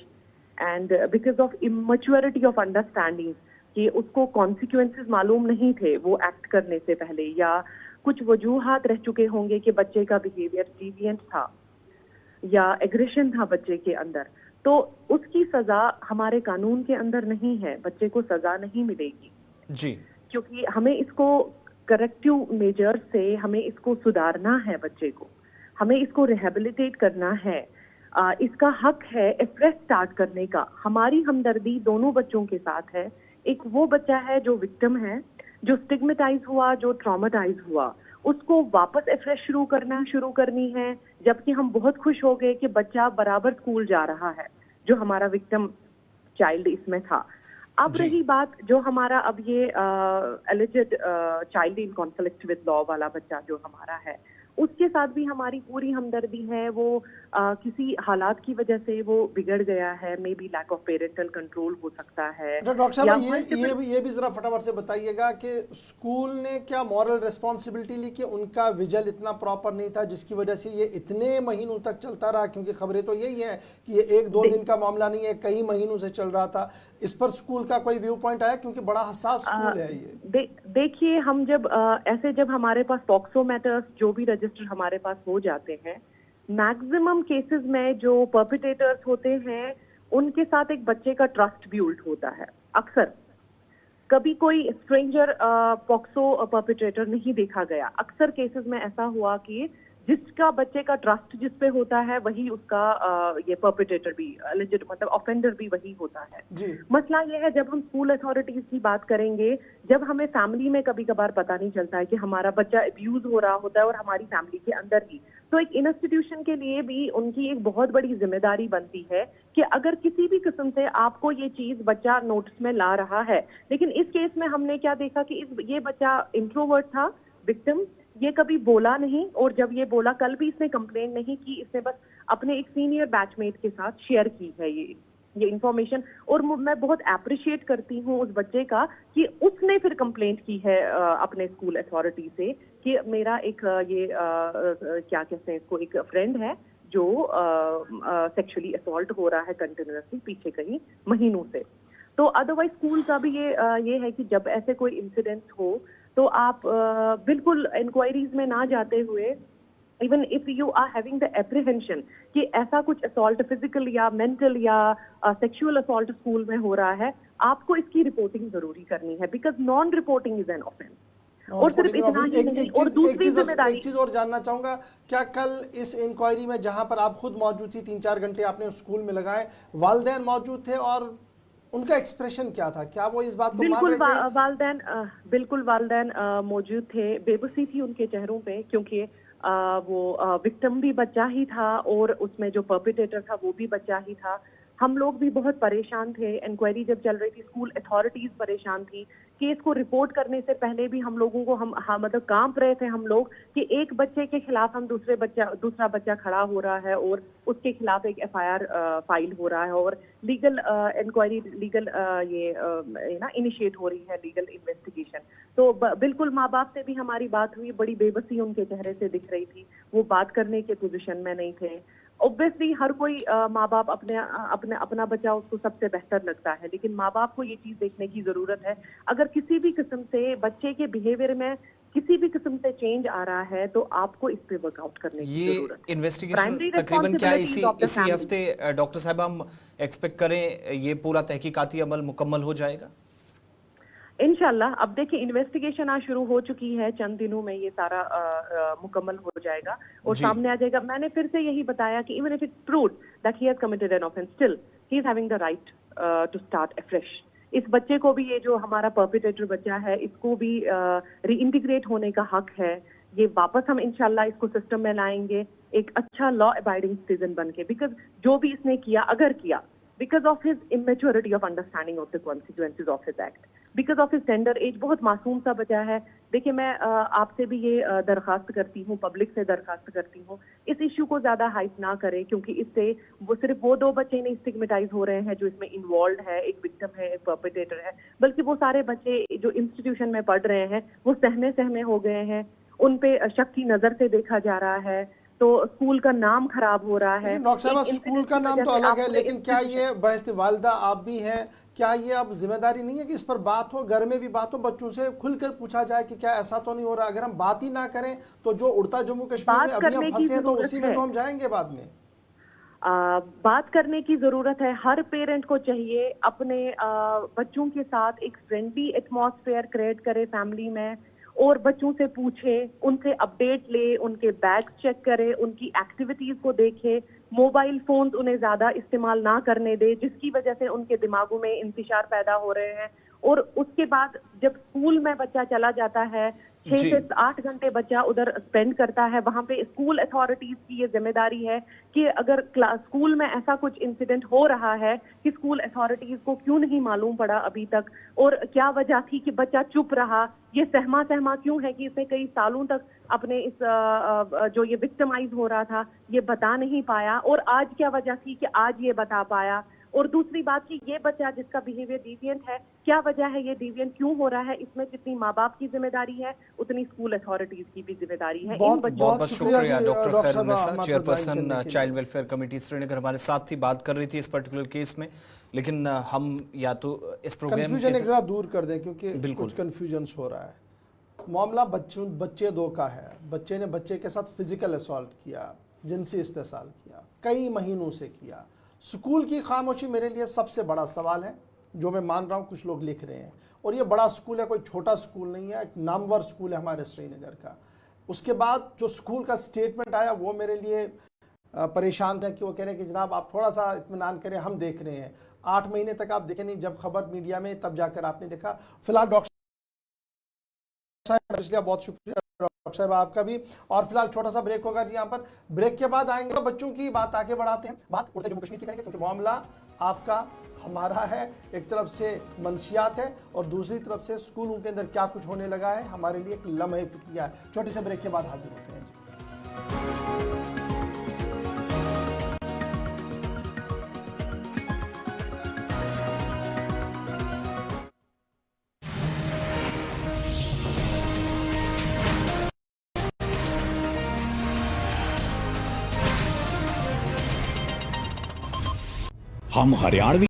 and because of immaturity of understanding, कि उसको कॉन्सिक्वेंसेस मालूम नहीं थे वो एक्ट करने से पहले, या कुछ वजूहात रह चुके होंगे कि बच्चे का बिहेवियर डिविएंट था या एग्रेशन था बच्चे के अंदर, तो उसकी सजा हमारे कानून के अंदर नहीं है। बच्चे को सजा नहीं मिलेगी जी, क्योंकि हमें इसको करेक्टिव मेजर से हमें इसको सुधारना है, बच्चे को हमें इसको रिहेबिलिटेट करना है। इसका हक है फ्रेश स्टार्ट करने का। हमारी हमदर्दी दोनों बच्चों के साथ है। एक वो बच्चा है जो विक्टिम है, जो स्टिग्मेटाइज हुआ, जो ट्रॉमेटाइज हुआ, उसको वापस फ्रेश शुरू करनी है। जबकि हम बहुत खुश हो गए कि बच्चा बराबर स्कूल जा रहा है, जो हमारा विक्टिम चाइल्ड इसमें था। अब रही बात जो हमारा अब ये alleged child in conflict with law वाला बच्चा जो हमारा है, उसके साथ भी हमारी पूरी हमदर्दी है। वो किसी हालात की वजह से वो बिगड़ गया है, maybe lack of parental control हो सकता है। डॉक्टर साहब, ये भी जरा फटाफट से बताइएगा कि स्कूल ने क्या मॉरल रिस्पॉन्सिबिलिटी ली कि उनका विजल इतना प्रॉपर नहीं था जिसकी वजह से ये इतने महीनों तक चलता रहा? क्योंकि खबरें तो यही हैं कि ये 1-2 दिन का मामला नहीं है, कई महीनों से चल रहा था। इस पर स्कूल का कोई व्यू पॉइंट आया? क्योंकि बड़ा हसास स्कूल है ये। देखिए, हम जब हमारे पास पॉक्सो मैटर्स जो भी रजिस्टर हमारे पास हो जाते हैं, मैक्सिमम केसेस में जो परपिट्रेटर्स होते हैं उनके साथ एक बच्चे का ट्रस्ट बिल्ड होता है। अक्सर कभी कोई स्ट्रेंजर पॉक्सो परपिट्रेटर नहीं देखा गया। अक्सर केसेस में ऐसा हुआ कि जिसका बच्चे का ट्रस्ट जिस पे होता है वही उसका ये परपिट्रेटर भी, एलिजिड मतलब ऑफेंडर भी वही होता है। मसला ये है, जब हम स्कूल अथॉरिटीज की बात करेंगे, जब हमें फैमिली में कभी कभार पता नहीं चलता है कि हमारा बच्चा अब्यूज हो रहा होता है और हमारी फैमिली के अंदर ही, तो एक इंस्टीट्यूशन के लिए भी उनकी एक बहुत बड़ी जिम्मेदारी बनती है कि अगर किसी भी किस्म से आपको ये चीज बच्चा नोटिस में ला रहा है। लेकिन इस केस में हमने क्या देखा कि ये बच्चा इंट्रोवर्ट था, विक्टिम, ये कभी बोला नहीं, और जब ये बोला, कल भी इसने कंप्लेन नहीं की, इसने बस अपने एक सीनियर बैचमेट के साथ शेयर की है ये इंफॉर्मेशन। और मैं बहुत अप्रिशिएट करती हूँ उस बच्चे का कि उसने फिर कंप्लेंट की है अपने स्कूल अथॉरिटी से कि मेरा एक क्या कहते हैं इसको, एक फ्रेंड है जो सेक्सुअली असॉल्ट हो रहा है कंटिन्यूअसली पीछे कई महीनों से। तो अदरवाइज स्कूल का भी ये है कि जब ऐसे कोई इंसिडेंट हो तो आप बिल्कुल इंक्वायरीज में ना जाते हुए, even if you are having the apprehension कि ऐसा कुछ असॉल्ट फिजिकल या मेंटल या सेक्सुअल असॉल्ट स्कूल में हो रहा है, आपको इसकी रिपोर्टिंग जरूरी करनी है, because non reporting is an offence. और सिर्फ इतना ही नहीं, और दूसरी जिम्मेदारी, एक चीज और जानना चाहूंगा, क्या कल इस इंक्वायरी में जहां पर आप खुद मौजूद थी, 3-4 घंटे आपने उस स्कूल में लगाए, वालिदैन मौजूद थे और उनका एक्सप्रेशन क्या था? क्या वो इस बात को मान बिल्कुल रहे थे? बिल्कुल वालदैन मौजूद थे, बेबसी थी उनके चेहरों पे, क्योंकि वो विक्टिम भी बच्चा ही था और उसमें जो परपिटेटर था वो भी बच्चा ही था। हम लोग भी बहुत परेशान थे, इंक्वायरी जब चल रही थी, स्कूल अथॉरिटीज परेशान थी। केस को रिपोर्ट करने से पहले भी हम लोगों को मतलब कांप रहे थे हम लोग कि एक बच्चे के खिलाफ हम दूसरा बच्चा खड़ा हो रहा है और उसके खिलाफ एक एफआईआर फाइल हो रहा है और लीगल इंक्वायरी इनिशिएट हो रही है, लीगल इन्वेस्टिगेशन। तो बिल्कुल माँ बाप से भी हमारी बात हुई, बड़ी बेबसी उनके चेहरे से दिख रही थी, वो बात करने के पोजीशन में नहीं थे। ऑब्वियसली हर कोई माँ बाप अपना बच्चा उसको सबसे बेहतर लगता है, लेकिन माँ बाप को ये चीज देखने की जरूरत है। अगर किसी भी किस्म से बच्चे के बिहेवियर में किसी भी किस्म से चेंज आ रहा है तो आपको इस पे वर्कआउट करने की जरूरत है। ये इन्वेस्टिगेशन तकरीबन क्या इसी हफ्ते डॉक्टर साहब हम एक्सपेक्ट करें ये पूरा तहकीकाती अमल मुकम्मल हो जाएगा? इंशाल्लाह। अब देखिए इन्वेस्टिगेशन आज शुरू हो चुकी है, चंद दिनों में ये सारा मुकम्मल हो जाएगा और सामने आ जाएगा। मैंने फिर से यही बताया कि even if it's proved that he has committed an offence, still he is having the right to start afresh. इस बच्चे को भी, ये जो हमारा परपिटेटर बच्चा है, इसको भी रीइंटीग्रेट होने का हक है। ये वापस हम इंशाल्लाह इसको सिस्टम में लाएंगे एक अच्छा लॉ अबाइडिंग सिटीजन बन के, बिकॉज जो भी इसने किया, अगर किया because of his immaturity of understanding of the consequences of his act, because of his tender age, बहुत मासूम सा बचा है। देखिए मैं आपसे भी ये दरखास्त करती हूँ, पब्लिक से दरखास्त करती हूँ, इस इश्यू को ज्यादा हाइप ना करें, क्योंकि इससे वो सिर्फ वो दो बच्चे नहीं स्टिग्मेटाइज हो रहे हैं जो इसमें इन्वॉल्व है, एक विक्टिम है, एक परपेट्रेटर है, बल्कि वो सारे बच्चे जो इंस्टीट्यूशन में पढ़ रहे हैं वो सहमे हो गए हैं, उन पे शक की नजर से देखा जा रहा है, तो स्कूल का नाम खराब हो रहा है। डॉक्टर साहब स्कूल का नाम तो अलग है, लेकिन क्या ये बहस्ती वालिदा आप भी हैं, क्या ये अब जिम्मेदारी नहीं है कि इस पर बात हो, घर में भी बात हो, बच्चों से खुलकर पूछा जाए कि क्या ऐसा तो नहीं हो रहा? अगर हम बात ही ना करें तो जो उड़ता जम्मू कश्मीर में अभी हम फंसे हैं तो उसी में तो हम जाएंगे बाद में। बात करने की जरूरत है। हर पेरेंट को चाहिए अपने बच्चों के साथ एक फ्रेंडली एटमॉस्फेयर क्रिएट करे फैमिली में, और बच्चों से पूछे, उनसे अपडेट ले, उनके बैग चेक करे, उनकी एक्टिविटीज को देखे, मोबाइल फोन्स उन्हें ज्यादा इस्तेमाल ना करने दे, जिसकी वजह से उनके दिमागों में इंतशार पैदा हो रहे हैं। और उसके बाद जब स्कूल में बच्चा चला जाता है, 6 से 8 घंटे बच्चा उधर स्पेंड करता है, वहां पे स्कूल अथॉरिटीज की ये जिम्मेदारी है कि अगर स्कूल में ऐसा कुछ इंसिडेंट हो रहा है कि स्कूल अथॉरिटीज को क्यों नहीं मालूम पड़ा अभी तक, और क्या वजह थी कि बच्चा चुप रहा, ये सहमा क्यों है कि इसने कई सालों तक अपने इस जो ये विक्टिमाइज हो रहा था ये बता नहीं पाया, और आज क्या वजह थी कि आज ये बता पाया। और दूसरी बात कि ये बच्चा जिसका बिहेवियर डिविएंट है, क्या वजह है ये डिविएंट क्यों हो रहा है, इसमें जितनी माँ बाप की जिम्मेदारी है उतनी स्कूल अथॉरिटीज की भी जिम्मेदारी है। बहुत बहुत शुक्रिया doctor Khairunnisa, chairperson child welfare committee Srinagar हमारे साथ ही बात कर रही थी इस पर्टिकुलर केस में। लेकिन हम या तो इस प्रोग्राम कंफ्यूजन जरा दूर कर दें, क्योंकि कुछ कंफ्यूजन हो रहा है। मामला बच्चे दो का है। बच्चे ने बच्चे के साथ फिजिकल असॉल्ट किया, जिनसी इस्तेसाल किया, कई महीनों से किया। स्कूल की खामोशी मेरे लिए सबसे बड़ा सवाल है, जो मैं मान रहा हूँ कुछ लोग लिख रहे हैं। और ये बड़ा स्कूल है, कोई छोटा स्कूल नहीं है, एक नामवर स्कूल है हमारे श्रीनगर का। उसके बाद जो स्कूल का स्टेटमेंट आया वो मेरे लिए परेशान था कि वो कह रहे हैं कि जनाब आप थोड़ा सा इत्मीनान करें, हम देख रहे हैं। 8 महीने तक आप देखें नहीं, जब खबर मीडिया में तब जाकर आपने देखा। फिलहाल डॉक्टर साहब, इसलिए बहुत शुक्रिया डॉक्टर साहब आपका भी। और फिलहाल छोटा सा ब्रेक होगा जी, यहाँ पर ब्रेक के बाद आएंगे, बच्चों की बात आगे बढ़ाते हैं। बात उड़ते जम्मू कश्मीर की करेंगे, क्योंकि मामला आपका हमारा है। एक तरफ से मंशियात है और दूसरी तरफ से स्कूलों के अंदर क्या कुछ होने लगा है, हमारे लिए एक लम्हे फिक्रिया है। छोटे से ब्रेक के बाद हाजिर होते हैं। हम हरियाणवी